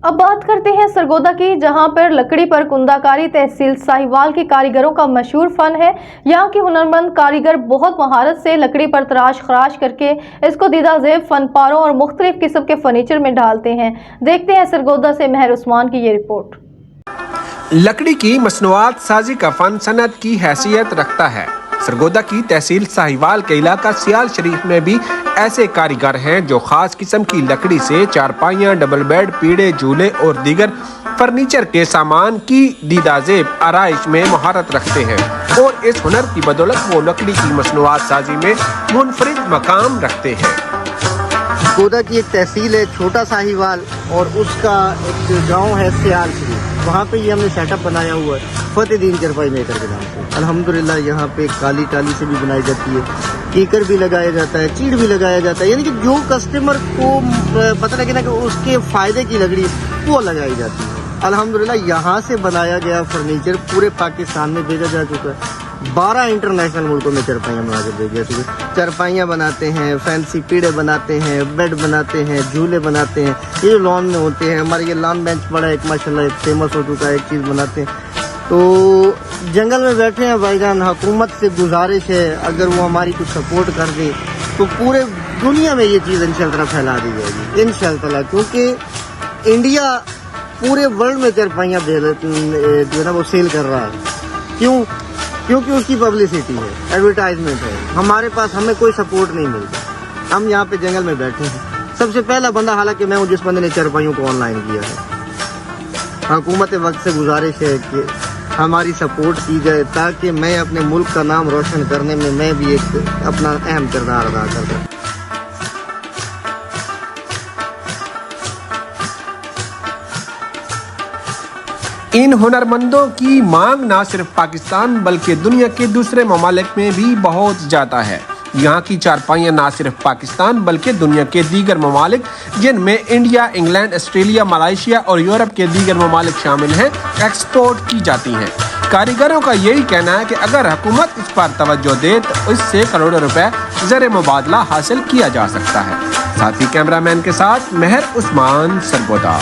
अब बात करते हैं सरगोदा की, जहां पर लकड़ी पर कुंदाकारी तहसील साहिवाल के कारीगरों का मशहूर फन है। यहां के हुनरमंद कारीगर बहुत महारत से लकड़ी पर तराश खराश करके इसको दीदा ज़ेब फनपारों और मुख्तलिफ किस्म के फर्नीचर में डालते हैं। देखते हैं सरगोदा से महर उस्मान की ये रिपोर्ट। लकड़ी की मसनूआत साजी का फन सनत की हैसियत रखता है। सरगोदा की तहसील साहिवाल के इलाका सियाल शरीफ में भी ऐसे कारीगर हैं जो खास किस्म की लकड़ी से चारपाइयाँ, डबल बेड, पीढ़े, झूले और दीगर फर्नीचर के सामान की दीदाजेब आराइश में महारत रखते हैं और इस हुनर की बदौलत वो लकड़ी की मसनूआत साजी में मुनफरिद मकाम रखते हैं। सरगोदा की एक तहसील है छोटा साहिवाल और उसका एक गांव है सियाल शरीफ, वहाँ पे ये हमने सेटअप बनाया हुआ है फतेहदीन चारपाई मेकर के नाम से। अल्हम्दुलिल्लाह यहाँ पे काली टाली से भी बनाई जाती है, कीकर भी लगाया जाता है, चीड़ भी लगाया जाता है, यानी कि जो कस्टमर को पता लगे ना कि उसके फायदे की लकड़ी वो लगाई जाती है। अल्हम्दुलिल्लाह यहाँ से बनाया गया फर्नीचर पूरे पाकिस्तान में भेजा जा चुका है। 12 इंटरनेशनल मुल्कों में चारपाइयाँ बना के भेज चुके हैं। चारपाइयाँ बनाते हैं, फैंसी पीढ़े बनाते हैं, बेड बनाते हैं, झूले बनाते हैं, ये लॉन में होते हैं। हमारे ये लॉन बेंच पड़ा है एक माशाल्लाह एक फेमस हो चुका है, एक चीज़ बनाते हैं। तो जंगल में बैठे हैं भाईजान, हुकूमत से गुजारिश है अगर वो हमारी कुछ सपोर्ट कर दे तो पूरे दुनिया में ये चीज़ इंशाअल्लाह फैला दी जाएगी इंशाअल्लाह, क्योंकि इंडिया पूरे वर्ल्ड में चारपाइयाँ जो है ना वो सेल कर रहा है। क्योंकि उसकी पब्लिसिटी है, एडवर्टाइजमेंट है। हमारे पास हमें कोई सपोर्ट नहीं मिलता, हम यहाँ पे जंगल में बैठे हैं। सबसे पहला बंदा, हालांकि मैं हूँ जिस बंदे ने चारपाइयों को ऑनलाइन किया है। हुकूमत वक्त से गुजारिश है कि हमारी सपोर्ट की जाए ताकि मैं अपने मुल्क का नाम रोशन करने में मैं भी एक अपना अहम किरदार अदा कर सकूँ। इन हुनरमंदों की मांग न सिर्फ पाकिस्तान बल्कि दुनिया के दूसरे ममालिक में भी बहुत ज्यादा है। यहाँ की चारपाइयाँ न सिर्फ पाकिस्तान बल्कि दुनिया के दीगर ममालिक जिनमें इंडिया, इंग्लैंड, ऑस्ट्रेलिया, मलाइशिया और यूरोप के दीगर ममालिक शामिल हैं, एक्सपोर्ट की जाती हैं। कारीगरों का यही कहना है कि अगर हुकूमत इस पर तवज्जो दे तो इससे करोड़ों रुपए ज़र मुबादला हासिल किया जा सकता है। साथी कैमरामैन के साथ महर उस्मान, सरगोदा।